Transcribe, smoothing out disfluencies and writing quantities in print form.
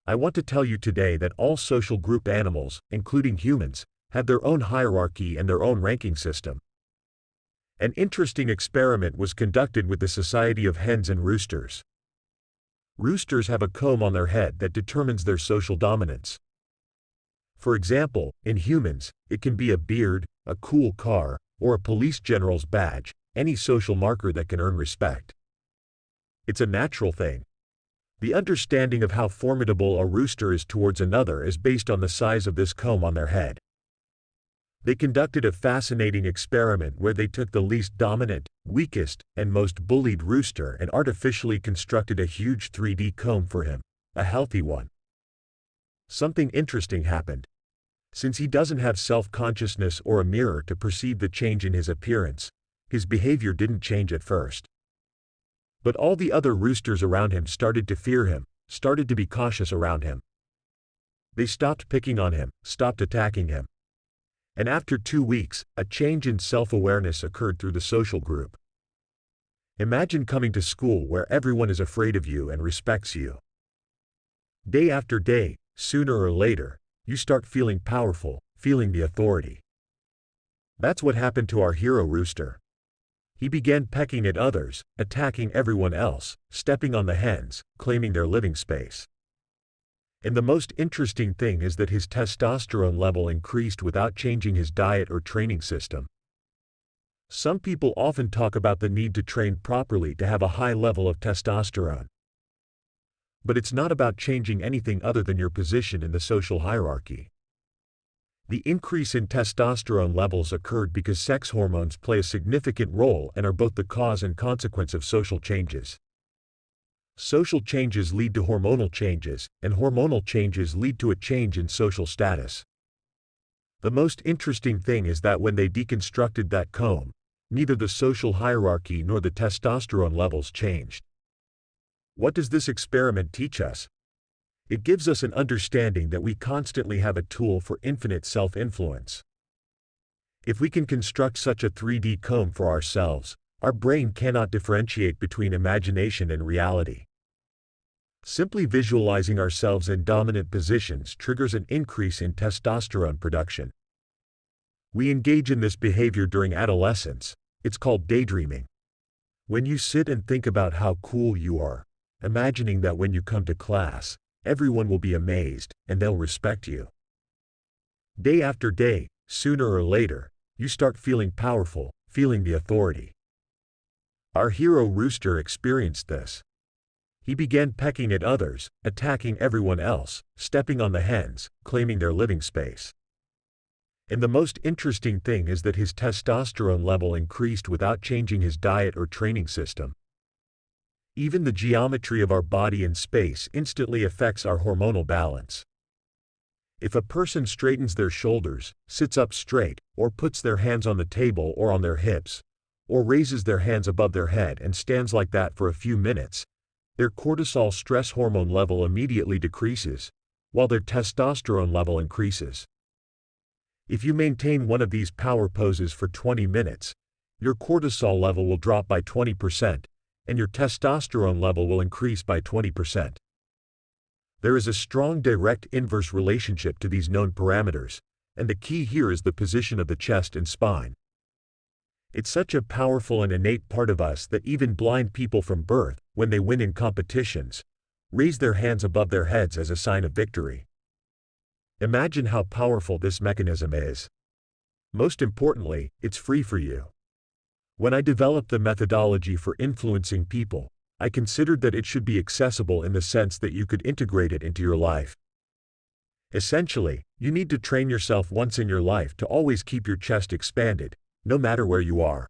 I want to tell you today that all social group animals, including humans, have their own hierarchy and their own ranking system. An interesting experiment was conducted with the Society of Hens and Roosters. Roosters have a comb on their head that determines their social dominance. For example, in humans, it can be a beard, a cool car, or a police general's badge, any social marker that can earn respect. It's a natural thing. The understanding of how formidable a rooster is towards another is based on the size of this comb on their head. They conducted a fascinating experiment where they took the least dominant, weakest, and most bullied rooster and artificially constructed a huge 3D comb for him, a healthy one. Something interesting happened. Since he doesn't have self-consciousness or a mirror to perceive the change in his appearance, his behavior didn't change at first. But all the other roosters around him started to fear him, started to be cautious around him. They stopped picking on him, stopped attacking him. And after 2 weeks, a change in self-awareness occurred through the social group. Imagine coming to school where everyone is afraid of you and respects you. Day after day, sooner or later, you start feeling powerful, feeling the authority. That's what happened to our hero rooster. He began pecking at others, attacking everyone else, stepping on the hens, claiming their living space. And the most interesting thing is that his testosterone level increased without changing his diet or training system. Some people often talk about the need to train properly to have a high level of testosterone. But it's not about changing anything other than your position in the social hierarchy. The increase in testosterone levels occurred because sex hormones play a significant role and are both the cause and consequence of social changes. Social changes lead to hormonal changes, and hormonal changes lead to a change in social status. The most interesting thing is that when they deconstructed that comb, neither the social hierarchy nor the testosterone levels changed. What does this experiment teach us? It gives us an understanding that we constantly have a tool for infinite self-influence. If we can construct such a 3D comb for ourselves, our brain cannot differentiate between imagination and reality. Simply visualizing ourselves in dominant positions triggers an increase in testosterone production. We engage in this behavior during adolescence. It's called daydreaming. When you sit and think about how cool you are, imagining that when you come to class, everyone will be amazed, and they'll respect you. Day after day, sooner or later, you start feeling powerful, feeling the authority. Our hero rooster experienced this. He began pecking at others, attacking everyone else, stepping on the hens, claiming their living space. And the most interesting thing is that his testosterone level increased without changing his diet or training system. Even the geometry of our body in space instantly affects our hormonal balance. If a person straightens their shoulders, sits up straight, or puts their hands on the table or on their hips, or raises their hands above their head and stands like that for a few minutes, their cortisol stress hormone level immediately decreases, while their testosterone level increases. If you maintain one of these power poses for 20 minutes, your cortisol level will drop by 20%, and your testosterone level will increase by 20%. There is a strong direct inverse relationship to these known parameters, and the key here is the position of the chest and spine. It's such a powerful and innate part of us that even blind people from birth, when they win in competitions, raise their hands above their heads as a sign of victory. Imagine how powerful this mechanism is. Most importantly, it's free for you. When I developed the methodology for influencing people, I considered that it should be accessible in the sense that you could integrate it into your life. Essentially, you need to train yourself once in your life to always keep your chest expanded, no matter where you are.